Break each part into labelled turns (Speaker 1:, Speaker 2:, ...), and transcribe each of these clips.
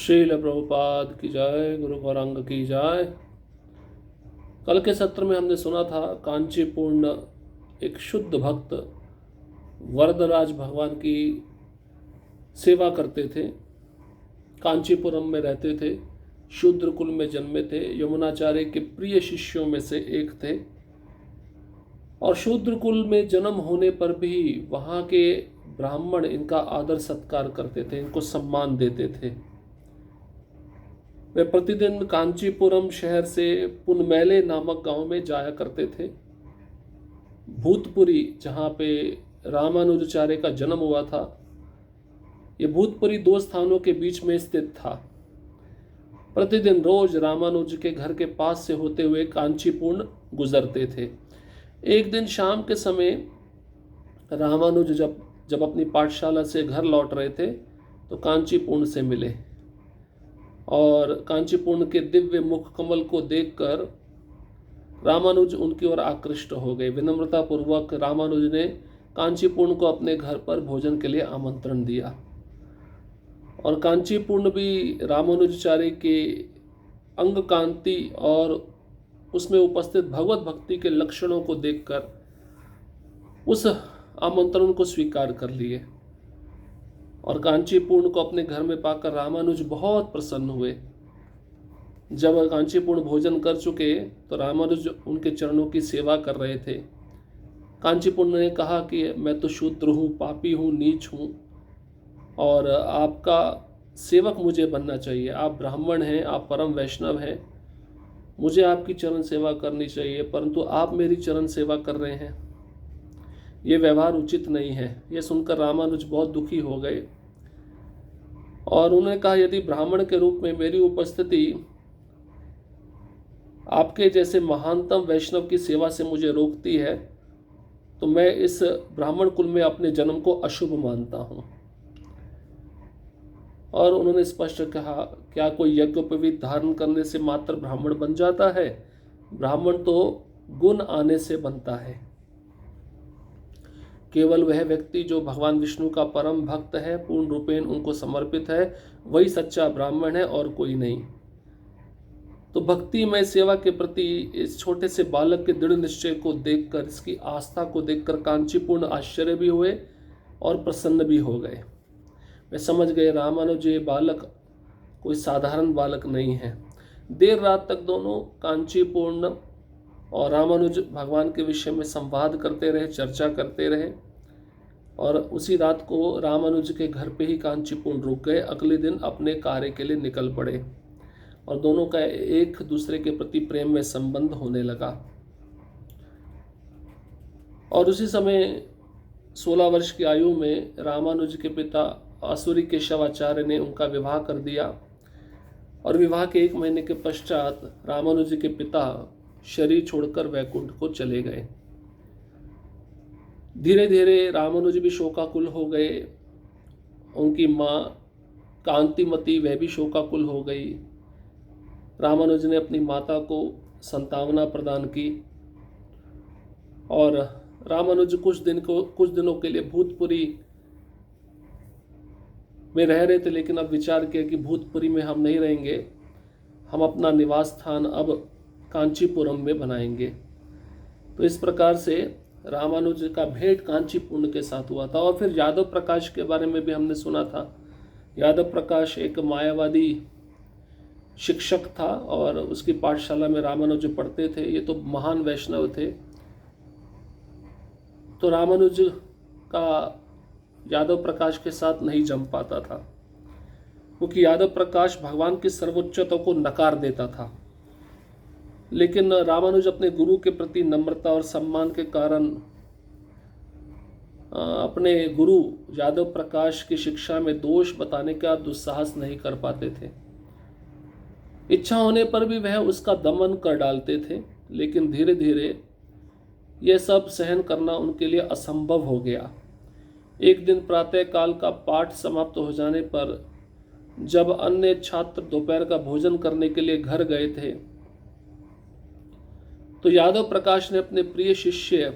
Speaker 1: श्रील प्रभुपाद की जय, गुरु गौरांग की जय। कल के सत्र में हमने सुना था कांचीपूर्ण एक शुद्ध भक्त वरदराज भगवान की सेवा करते थे। कांचीपुरम में रहते थे, शूद्र कुल में जन्मे थे, यमुनाचार्य के प्रिय शिष्यों में से एक थे। और शूद्र कुल में जन्म होने पर भी वहाँ के ब्राह्मण इनका आदर सत्कार करते थे, इनको सम्मान देते थे। वे प्रतिदिन कांचीपुरम शहर से पुनमेले नामक गांव में जाया करते थे। भूतपुरी, जहाँ पे रामानुजाचार्य का जन्म हुआ था, ये भूतपुरी दो स्थानों के बीच में स्थित था। प्रतिदिन रोज रामानुज के घर के पास से होते हुए कांचीपुरम गुजरते थे। एक दिन शाम के समय रामानुज जब अपनी पाठशाला से घर लौट रहे थे तो कांचीपुरम से मिले और कांचीपुरम के दिव्य मुख कमल को देखकर रामानुज उनकी ओर आकृष्ट हो गए। विनम्रता पूर्वक रामानुज ने कांचीपुरम को अपने घर पर भोजन के लिए आमंत्रण दिया और कांचीपुरम भी रामानुजाचार्य के अंग कांति और उसमें उपस्थित भगवत भक्ति के लक्षणों को देखकर उस आमंत्रण को स्वीकार कर लिए और कांचीपुरम को अपने घर में पाकर रामानुज बहुत प्रसन्न हुए। जब कांचीपुरम भोजन कर चुके तो रामानुज उनके चरणों की सेवा कर रहे थे। कांचीपुरम ने कहा कि मैं तो शूद्र हूँ, पापी हूँ, नीच हूँ और आपका सेवक मुझे बनना चाहिए। आप ब्राह्मण हैं, आप परम वैष्णव हैं, मुझे आपकी चरण सेवा करनी चाहिए, परंतु आप मेरी चरण सेवा कर रहे हैं, ये व्यवहार उचित नहीं है। ये सुनकर रामानुज बहुत दुखी हो गए और उन्होंने कहा, यदि ब्राह्मण के रूप में मेरी उपस्थिति आपके जैसे महानतम वैष्णव की सेवा से मुझे रोकती है तो मैं इस ब्राह्मण कुल में अपने जन्म को अशुभ मानता हूँ। और उन्होंने स्पष्ट कहा, क्या कोई यज्ञोपवीत धारण करने से मात्र ब्राह्मण बन जाता है? ब्राह्मण तो गुण आने से बनता है। केवल वह व्यक्ति जो भगवान विष्णु का परम भक्त है, पूर्ण रूपेण उनको समर्पित है, वही सच्चा ब्राह्मण है और कोई नहीं। तो भक्ति में सेवा के प्रति इस छोटे से बालक के दृढ़ निश्चय को देखकर, इसकी आस्था को देखकर कांचीपुरम आश्चर्य भी हुए और प्रसन्न भी हो गए। वे समझ गए रामानुज ये बालक कोई साधारण बालक नहीं है। देर रात तक दोनों कांचीपुरम और रामानुज भगवान के विषय में संवाद करते रहे, चर्चा करते रहे और उसी रात को रामानुज के घर पे ही कांचीपुरम रुक गए। अगले दिन अपने कार्य के लिए निकल पड़े और दोनों का एक दूसरे के प्रति प्रेम में संबंध होने लगा। और उसी समय 16 वर्ष की आयु में रामानुज के पिता आसुरी केशवाचार्य ने उनका विवाह कर दिया और विवाह के 1 महीने के पश्चात रामानुज के पिता शरीर छोड़कर वैकुंठ को चले गए। धीरे धीरे रामानुज भी शोकाकुल हो गए। उनकी माँ कांतिमती वह भी शोकाकुल हो गई। रामानुज ने अपनी माता को संतावना प्रदान की और रामानुज कुछ दिनों के लिए भूतपुरी में रह रहे थे, लेकिन अब विचार किया कि भूतपुरी में हम नहीं रहेंगे, हम अपना निवास स्थान अब कांचीपुरम में बनाएंगे। तो इस प्रकार से रामानुज का भेंट कांचीपुरम के साथ हुआ था। और फिर यादव प्रकाश के बारे में भी हमने सुना था। यादव प्रकाश एक मायावादी शिक्षक था और उसकी पाठशाला में रामानुज पढ़ते थे। ये तो महान वैष्णव थे। तो रामानुज का यादव प्रकाश के साथ नहीं जम पाता था क्योंकि यादव प्रकाश भगवान की सर्वोच्चता को नकार देता था। लेकिन रामानुज अपने गुरु के प्रति नम्रता और सम्मान के कारण अपने गुरु यादव प्रकाश की शिक्षा में दोष बताने का दुस्साहस नहीं कर पाते थे। इच्छा होने पर भी वह उसका दमन कर डालते थे, लेकिन धीरे धीरे यह सब सहन करना उनके लिए असंभव हो गया। एक दिन प्रातः काल का पाठ समाप्त हो जाने पर जब अन्य छात्र दोपहर का भोजन करने के लिए घर गए थे तो यादव प्रकाश ने अपने प्रिय शिष्य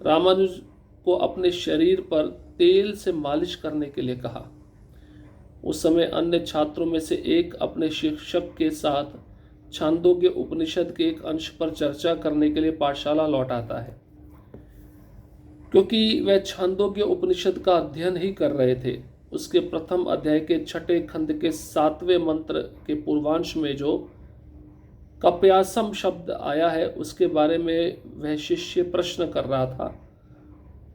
Speaker 1: रामानुज को अपने शरीर पर तेल से मालिश करने के लिए कहा। उस समय अन्य छात्रों में से एक अपने शिक्षक के साथ छांदोग्य उपनिषद के एक अंश पर चर्चा करने के लिए पाठशाला लौट आता है। क्योंकि वह छांदोग्य उपनिषद का अध्ययन ही कर रहे थे, उसके प्रथम अध्याय के 6ठे खंड के 7वें मंत्र के पूर्वांश में जो कप्यासम शब्द आया है उसके बारे में वह शिष्य प्रश्न कर रहा था।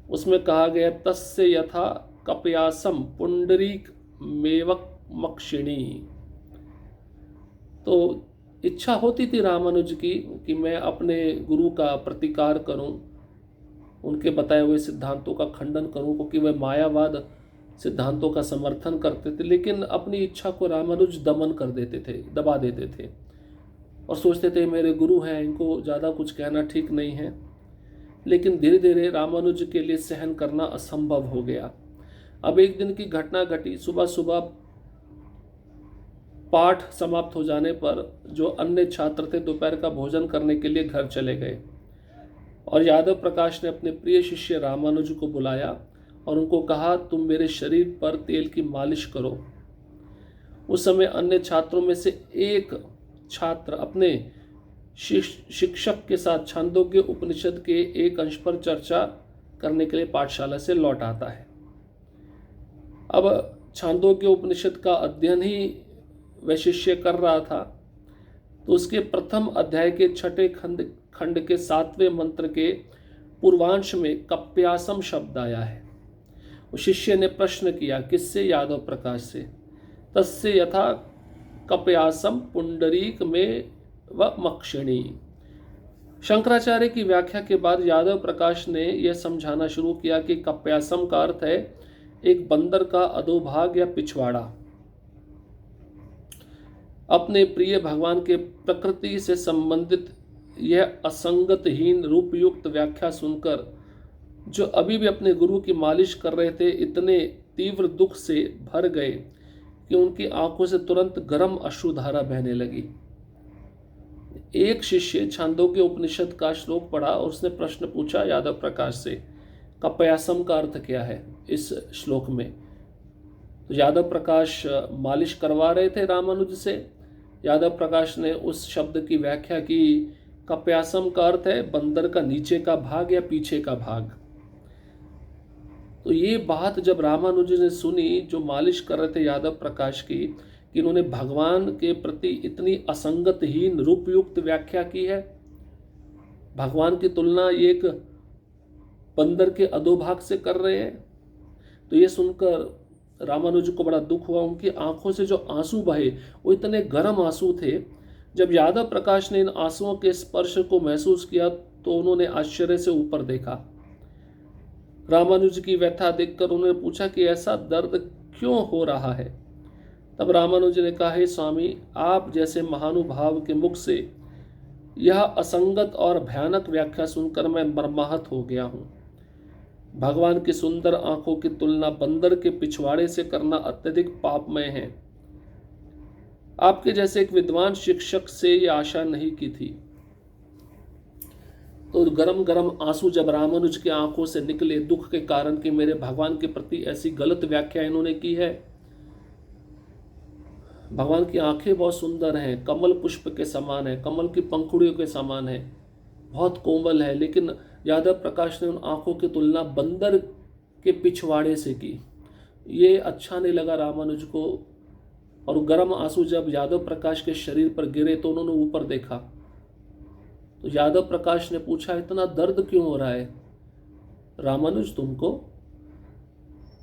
Speaker 1: उसमें कहा गया तस्य यथा कप्यासम पुंडरीक मेवक मक्षिणी। तो इच्छा होती थी रामानुज की कि मैं अपने गुरु का प्रतिकार करूं, उनके बताए हुए सिद्धांतों का खंडन करूं, क्योंकि वह मायावाद सिद्धांतों का समर्थन करते थे, लेकिन अपनी इच्छा को रामानुज दमन कर देते थे, दबा देते थे और सोचते थे मेरे गुरु हैं, इनको ज़्यादा कुछ कहना ठीक नहीं है। लेकिन धीरे धीरे रामानुज के लिए सहन करना असंभव हो गया। अब एक दिन की घटना घटी। सुबह सुबह पाठ समाप्त हो जाने पर जो अन्य छात्र थे दोपहर का भोजन करने के लिए घर चले गए और यादव प्रकाश ने अपने प्रिय शिष्य रामानुज को बुलाया और उनको कहा तुम मेरे शरीर पर तेल की मालिश करो। उस समय अन्य छात्रों में से एक छात्र अपने शिक्षक के साथ छांदोग्य उपनिषद के एक अंश पर चर्चा करने के लिए पाठशाला से लौट आता है। अब छांदोग्य उपनिषद का अध्ययन ही वह शिष्य कर रहा था, तो उसके प्रथम अध्याय के 6ठे खंड के 7वें मंत्र के पूर्वांश में कप्यासम शब्द आया है। उस शिष्य ने प्रश्न किया, किससे? यादव प्रकाश से। तस्य यथा कप्यासम पुंडरीक में व मक्षिणी। शंकराचार्य की व्याख्या के बाद यादव प्रकाश ने यह समझाना शुरू किया कि कप्यासम का अर्थ है एक बंदर का अधोभाग या पिछवाड़ा। अपने प्रिय भगवान के प्रकृति से संबंधित यह असंगतहीन रूपयुक्त व्याख्या सुनकर जो अभी भी अपने गुरु की मालिश कर रहे थे इतने तीव्र दुख से भर गए कि उनकी आंखों से तुरंत गर्म अश्रुधारा बहने लगी। एक शिष्य छांदोग्य उपनिषद का श्लोक पढ़ा और उसने प्रश्न पूछा यादव प्रकाश से, कप्यासम का अर्थ क्या है इस श्लोक में? तो यादव प्रकाश मालिश करवा रहे थे रामानुज से। यादव प्रकाश ने उस शब्द की व्याख्या की, कप्यासम का अर्थ है बंदर का नीचे का भाग या पीछे का भाग। तो ये बात जब रामानुज ने सुनी, जो मालिश कर रहे थे यादव प्रकाश की, कि इन्होंने भगवान के प्रति इतनी असंगतहीन रूपयुक्त व्याख्या की है, भगवान की तुलना ये एक बंदर के अधोभाग से कर रहे हैं, तो ये सुनकर रामानुज को बड़ा दुख हुआ। उनकी आंखों से जो आंसू बहे वो इतने गर्म आंसू थे। जब यादव प्रकाश ने इन आंसुओं के स्पर्श को महसूस किया तो उन्होंने आश्चर्य से ऊपर देखा। रामानुज की व्यथा देखकर उन्होंने पूछा कि ऐसा दर्द क्यों हो रहा है? तब रामानुज ने कहा, हे स्वामी, आप जैसे महानुभाव के मुख से यह असंगत और भयानक व्याख्या सुनकर मैं मर्माहत हो गया हूँ। भगवान की सुंदर आंखों की तुलना बंदर के पिछवाड़े से करना अत्यधिक पापमय है। आपके जैसे एक विद्वान शिक्षक से यह आशा नहीं की थी। तो गरम गरम आंसू जब रामानुज की आंखों से निकले दुख के कारण कि मेरे भगवान के प्रति ऐसी गलत व्याख्या इन्होंने की है। भगवान की आंखें बहुत सुंदर हैं, कमल पुष्प के समान है, कमल की पंखुड़ियों के समान है, बहुत कोमल है, लेकिन यादव प्रकाश ने उन आंखों की तुलना बंदर के पिछवाड़े से की। ये अच्छा नहीं लगा रामानुज को। और गर्म आंसू जब यादव प्रकाश के शरीर पर गिरे तो उन्होंने ऊपर देखा। तो यादव प्रकाश ने पूछा, इतना दर्द क्यों हो रहा है रामानुज तुमको?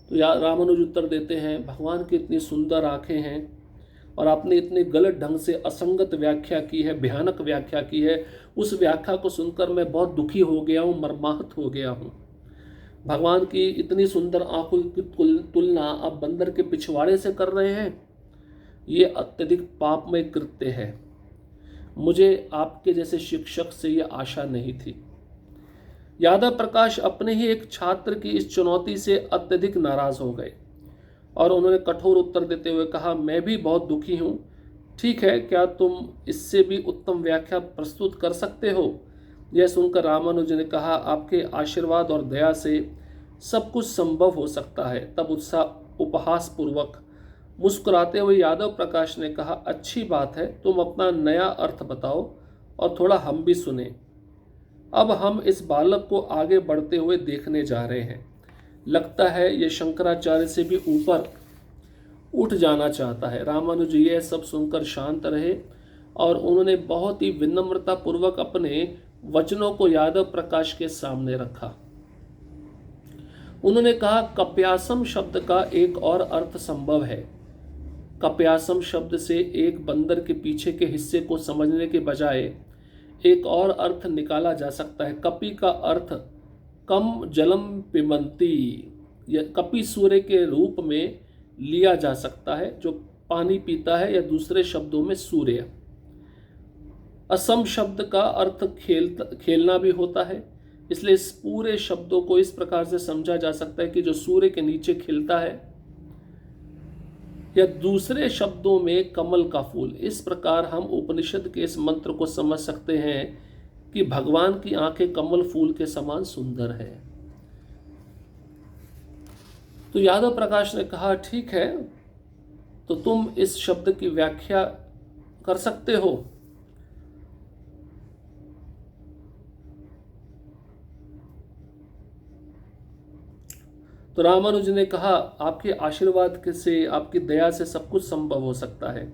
Speaker 1: तो रामानुज उत्तर देते हैं, भगवान की इतनी सुंदर आंखें हैं और आपने इतने गलत ढंग से असंगत व्याख्या की है, भयानक व्याख्या की है। उस व्याख्या को सुनकर मैं बहुत दुखी हो गया हूँ, मर्माहत हो गया हूँ। भगवान की इतनी सुंदर आंखों की तुलना आप बंदर के पिछवाड़े से कर रहे हैं, ये अत्यधिक पापमय कृत्य है। मुझे आपके जैसे शिक्षक से यह आशा नहीं थी। यादव प्रकाश अपने ही एक छात्र की इस चुनौती से अत्यधिक नाराज हो गए और उन्होंने कठोर उत्तर देते हुए कहा, मैं भी बहुत दुखी हूँ। ठीक है, क्या तुम इससे भी उत्तम व्याख्या प्रस्तुत कर सकते हो? यह सुनकर रामानुज ने कहा, आपके आशीर्वाद और दया से सब कुछ संभव हो सकता है। तब उपहास पूर्वक मुस्कुराते हुए यादव प्रकाश ने कहा, अच्छी बात है, तुम अपना नया अर्थ बताओ और थोड़ा हम भी सुने। अब हम इस बालक को आगे बढ़ते हुए देखने जा रहे हैं। लगता है ये शंकराचार्य से भी ऊपर उठ जाना चाहता है। रामानुज यह सब सुनकर शांत रहे और उन्होंने बहुत ही विनम्रता पूर्वक अपने वचनों को यादव प्रकाश के सामने रखा। उन्होंने कहा, कप्यासम शब्द का एक और अर्थ संभव है। कप्यासम शब्द से एक बंदर के पीछे के हिस्से को समझने के बजाय एक और अर्थ निकाला जा सकता है। कपि का अर्थ कम जलम पिबंती, या कपि सूर्य के रूप में लिया जा सकता है जो पानी पीता है, या दूसरे शब्दों में सूर्य। असम शब्द का अर्थ खेलना भी होता है, इसलिए इस पूरे शब्दों को इस प्रकार से समझा जा सकता है कि जो सूर्य के नीचे खिलता है, या दूसरे शब्दों में कमल का फूल। इस प्रकार हम उपनिषद के इस मंत्र को समझ सकते हैं कि भगवान की आंखें कमल फूल के समान सुंदर है। तो यादव प्रकाश ने कहा, ठीक है, तो तुम इस शब्द की व्याख्या कर सकते हो। तो रामानुज ने कहा, आपके आशीर्वाद से, आपकी दया से सब कुछ संभव हो सकता है,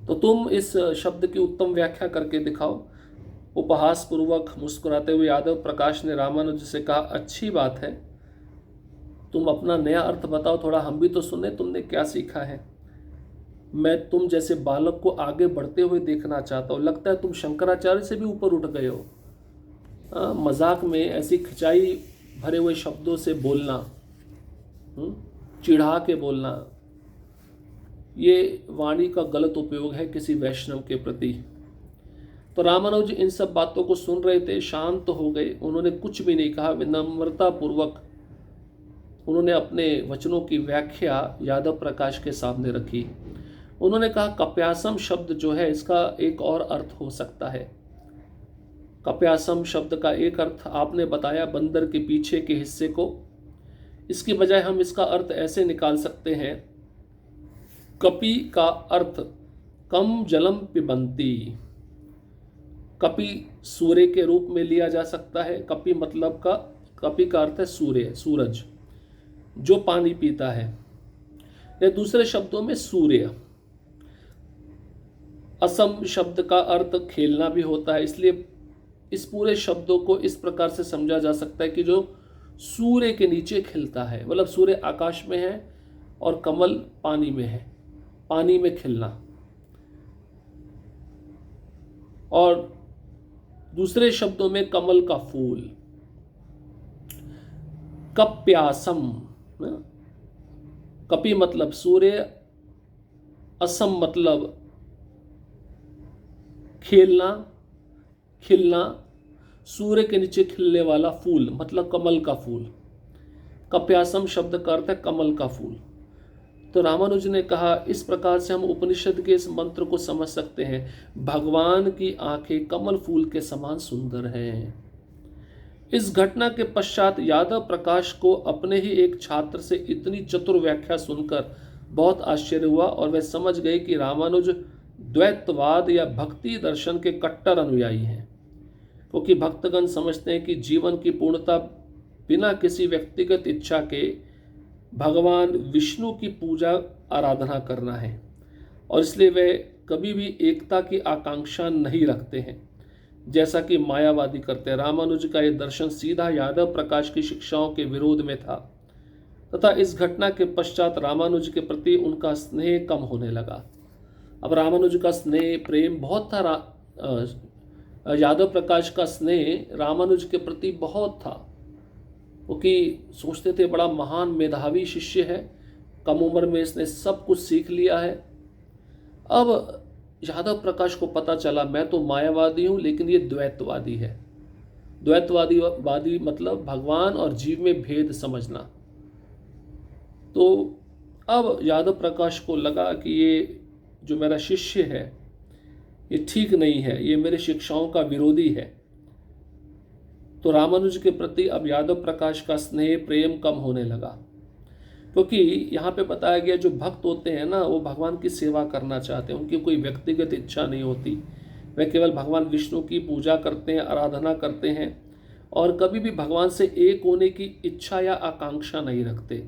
Speaker 1: तो तुम इस शब्द की उत्तम व्याख्या करके दिखाओ। उपहास पूर्वक मुस्कुराते हुए यादव प्रकाश ने रामानुज से कहा, अच्छी बात है, तुम अपना नया अर्थ बताओ, थोड़ा हम भी तो सुने, तुमने क्या सीखा है। मैं तुम जैसे बालक को आगे बढ़ते हुए देखना चाहता हूँ। लगता है तुम शंकराचार्य से भी ऊपर उठ गए हो। मजाक में ऐसी खिंचाई भरे हुए शब्दों से बोलना, चिढ़ा के बोलना, ये वाणी का गलत उपयोग है किसी वैष्णव के प्रति। तो रामानुज इन सब बातों को सुन रहे थे, शांत हो गए, उन्होंने कुछ भी नहीं कहा। विनम्रता पूर्वक उन्होंने अपने वचनों की व्याख्या यादव प्रकाश के सामने रखी। उन्होंने कहा, कप्यासम शब्द जो है इसका एक और अर्थ हो सकता है। कप्यासम शब्द का एक अर्थ आपने बताया बंदर के पीछे के हिस्से को। इसकी बजाय हम इसका अर्थ ऐसे निकाल सकते हैं, कपि का अर्थ कम जलम पिबंती। कपि सूर्य के रूप में लिया जा सकता है। कपि का अर्थ है सूर्य, सूरज जो पानी पीता है, या दूसरे शब्दों में सूर्य। असम शब्द का अर्थ खेलना भी होता है, इसलिए इस पूरे शब्दों को इस प्रकार से समझा जा सकता है कि जो सूर्य के नीचे खिलता है, मतलब सूर्य आकाश में है और कमल पानी में है, पानी में खिलना। और दूसरे शब्दों में कमल का फूल। कप्यासम, कपि मतलब सूर्य, असम मतलब खेलना, खिलना, सूर्य के नीचे खिलने वाला फूल मतलब कमल का फूल। कप्यासम शब्द का अर्थ है कमल का फूल। तो रामानुज ने कहा, इस प्रकार से हम उपनिषद के इस मंत्र को समझ सकते हैं, भगवान की आंखें कमल फूल के समान सुंदर हैं। इस घटना के पश्चात यादव प्रकाश को अपने ही एक छात्र से इतनी चतुर व्याख्या सुनकर बहुत आश्चर्य हुआ और वे समझ गए कि रामानुज द्वैतवाद या भक्ति दर्शन के कट्टर अनुयायी हैं, क्योंकि भक्तगण समझते हैं कि जीवन की पूर्णता बिना किसी व्यक्तिगत इच्छा के भगवान विष्णु की पूजा आराधना करना है, और इसलिए वे कभी भी एकता की आकांक्षा नहीं रखते हैं जैसा कि मायावादी करते हैं। रामानुज का यह दर्शन सीधा यादव प्रकाश की शिक्षाओं के विरोध में था, तथा इस घटना के पश्चात रामानुज के प्रति उनका स्नेह कम होने लगा। अब रामानुज का स्नेह प्रेम बहुत था, यादव प्रकाश का स्नेह रामानुज के प्रति बहुत था, क्योंकि सोचते थे बड़ा महान मेधावी शिष्य है, कम उम्र में इसने सब कुछ सीख लिया है। अब यादव प्रकाश को पता चला, मैं तो मायावादी हूँ लेकिन ये द्वैतवादी है। द्वैतवादी मतलब भगवान और जीव में भेद समझना। तो अब यादव प्रकाश को लगा कि ये जो मेरा शिष्य है ये ठीक नहीं है, ये मेरे शिक्षाओं का विरोधी है। तो रामानुज के प्रति अब यादव प्रकाश का स्नेह प्रेम कम होने लगा। क्योंकि यहाँ पे बताया गया जो भक्त होते हैं ना, वो भगवान की सेवा करना चाहते हैं, उनकी कोई व्यक्तिगत इच्छा नहीं होती। वे केवल भगवान विष्णु की पूजा करते हैं, आराधना करते हैं, और कभी भी भगवान से एक होने की इच्छा या आकांक्षा नहीं रखते,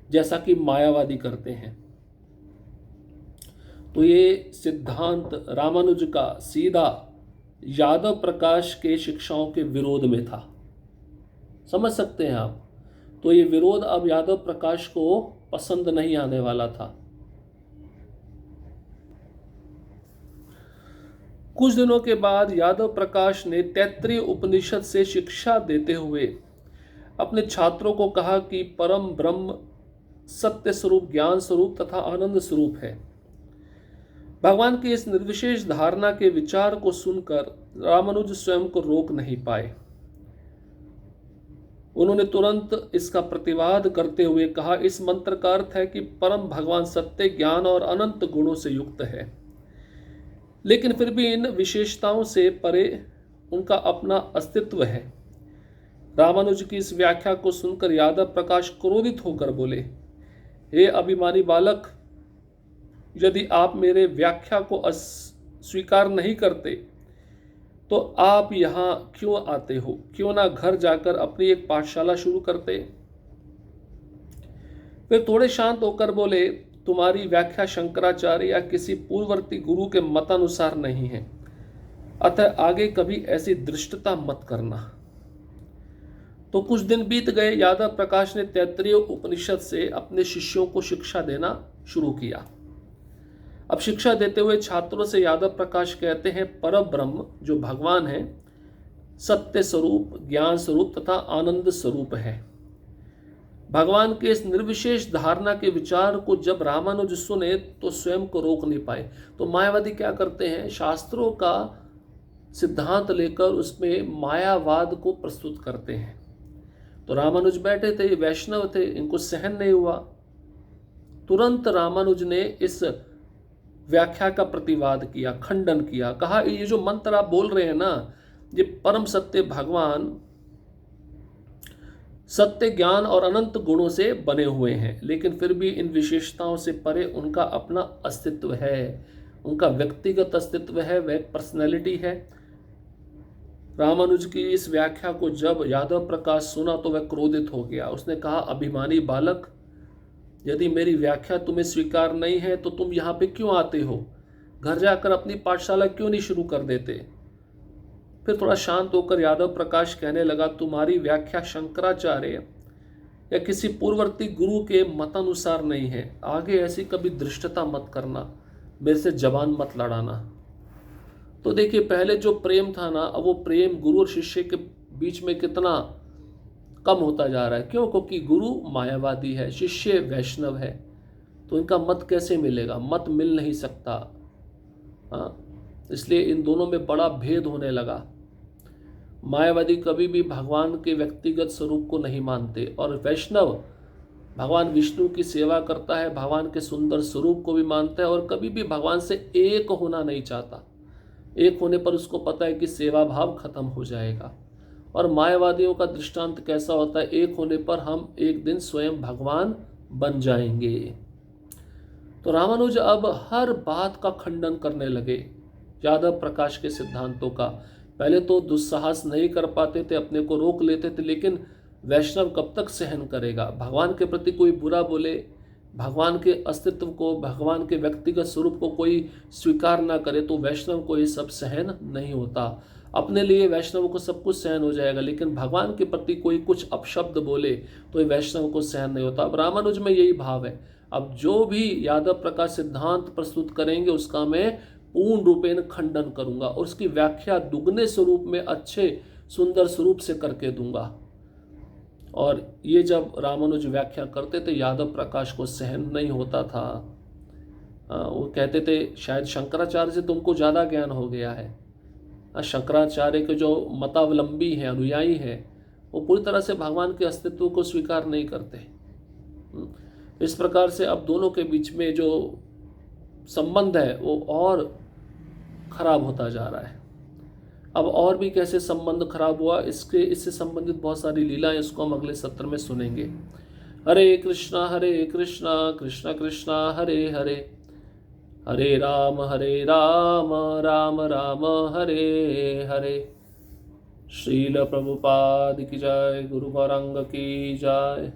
Speaker 1: जैसा कि मायावादी करते हैं। तो ये सिद्धांत रामानुज का सीधा यादव प्रकाश के शिक्षाओं के विरोध में था, समझ सकते हैं आप। तो ये विरोध अब यादव प्रकाश को पसंद नहीं आने वाला था। कुछ दिनों के बाद यादव प्रकाश ने तैत्तिरीय उपनिषद से शिक्षा देते हुए अपने छात्रों को कहा कि परम ब्रह्म सत्य स्वरूप, ज्ञान स्वरूप तथा आनंद स्वरूप है। भगवान की इस निर्विशेष धारणा के विचार को सुनकर रामानुज स्वयं को रोक नहीं पाए। उन्होंने तुरंत इसका प्रतिवाद करते हुए कहा, इस मंत्र का अर्थ है कि परम भगवान सत्य, ज्ञान और अनंत गुणों से युक्त है, लेकिन फिर भी इन विशेषताओं से परे उनका अपना अस्तित्व है। रामानुज की इस व्याख्या को सुनकर यादव प्रकाश क्रोधित होकर बोले, हे अभिमानी बालक, यदि आप मेरे व्याख्या को स्वीकार नहीं करते तो आप यहाँ क्यों आते हो? क्यों ना घर जाकर अपनी एक पाठशाला शुरू करते? फिर थोड़े शांत होकर बोले, तुम्हारी व्याख्या शंकराचार्य या किसी पूर्ववर्ती गुरु के मतानुसार नहीं है, अतः आगे कभी ऐसी दृष्टता मत करना। तो कुछ दिन बीत गए। यादव प्रकाश ने तैत्तिरीय उपनिषद से अपने शिष्यों को शिक्षा देना शुरू किया। अब शिक्षा देते हुए छात्रों से यादव प्रकाश कहते हैं, परम ब्रह्म जो भगवान है, सत्य स्वरूप, ज्ञान स्वरूप तथा आनंद स्वरूप है। भगवान के इस निर्विशेष धारणा के विचार को जब रामानुज सुने तो स्वयं को रोक नहीं पाए। तो मायावादी क्या करते हैं, शास्त्रों का सिद्धांत लेकर उसमें मायावाद को प्रस्तुत करते हैं। तो रामानुज बैठे थे, वैष्णव थे, इनको सहन नहीं हुआ। तुरंत रामानुज ने इस व्याख्या का प्रतिवाद किया, खंडन किया, कहा ये जो मंत्र आप बोल रहे हैं ना, ये परम सत्य भगवान सत्य, ज्ञान और अनंत गुणों से बने हुए हैं, लेकिन फिर भी इन विशेषताओं से परे उनका अपना अस्तित्व है, उनका व्यक्तिगत अस्तित्व है, वह एक पर्सनैलिटी है। रामानुज की इस व्याख्या को जब यादव प्रकाश सुना तो वह क्रोधित हो गया। उसने कहा, अभिमानी बालक, यदि मेरी व्याख्या तुम्हें स्वीकार नहीं है तो तुम यहाँ पे क्यों आते हो? घर जाकर अपनी पाठशाला क्यों नहीं शुरू कर देते? फिर थोड़ा शांत होकर यादव प्रकाश कहने लगा, तुम्हारी व्याख्या शंकराचार्य या किसी पूर्ववर्ती गुरु के मतानुसार नहीं है, आगे ऐसी कभी दृष्टता मत करना, मेरे से जबान मत लड़ाना। तो देखिए, पहले जो प्रेम था ना, अब वो प्रेम गुरु और शिष्य के बीच में कितना कम होता जा रहा है। क्यों? क्योंकि गुरु मायावादी है, शिष्य वैष्णव है, तो इनका मत कैसे मिलेगा? मत मिल नहीं सकता। इसलिए इन दोनों में बड़ा भेद होने लगा। मायावादी कभी भी भगवान के व्यक्तिगत स्वरूप को नहीं मानते, और वैष्णव भगवान विष्णु की सेवा करता है, भगवान के सुंदर स्वरूप को भी मानता है, और कभी भी भगवान से एक होना नहीं चाहता। एक होने पर उसको पता है कि सेवा भाव खत्म हो जाएगा। और मायावादियों का दृष्टांत कैसा होता है, एक होने पर हम एक दिन स्वयं भगवान बन जाएंगे। तो रामानुज अब हर बात का खंडन करने लगे, यादव प्रकाश के सिद्धांतों का। पहले तो दुस्साहस नहीं कर पाते थे, अपने को रोक लेते थे, लेकिन वैष्णव कब तक सहन करेगा? भगवान के प्रति कोई बुरा बोले, भगवान के अस्तित्व को, भगवान के व्यक्तिगत स्वरूप को कोई स्वीकार ना करे, तो वैष्णव को ये सब सहन नहीं होता। अपने लिए वैष्णव को सब कुछ सहन हो जाएगा, लेकिन भगवान के प्रति कोई कुछ अपशब्द बोले तो ये वैष्णव को सहन नहीं होता। अब रामानुज में यही भाव है। अब जो भी यादव प्रकाश सिद्धांत प्रस्तुत करेंगे उसका मैं पूर्ण रूपेण खंडन करूंगा, और उसकी व्याख्या दुगने स्वरूप में, अच्छे सुंदर स्वरूप से करके दूंगा। और ये जब रामानुज व्याख्या करते थे, यादव प्रकाश को सहन नहीं होता था। वो कहते थे, शायद शंकराचार्य से तुमको ज़्यादा ज्ञान हो गया है। शंकराचार्य के जो मतावलंबी हैं, अनुयायी हैं, वो पूरी तरह से भगवान के अस्तित्व को स्वीकार नहीं करते। इस प्रकार से अब दोनों के बीच में जो संबंध है वो और खराब होता जा रहा है। अब और भी कैसे संबंध खराब हुआ, इससे संबंधित बहुत सारी लीलाएं, इसको हम अगले सत्र में सुनेंगे। हरे कृष्णा कृष्ण कृष्णा हरे हरे, हरे राम राम राम हरे हरे। श्रील प्रभुपाद की जय, गुरु गौरांग की जय।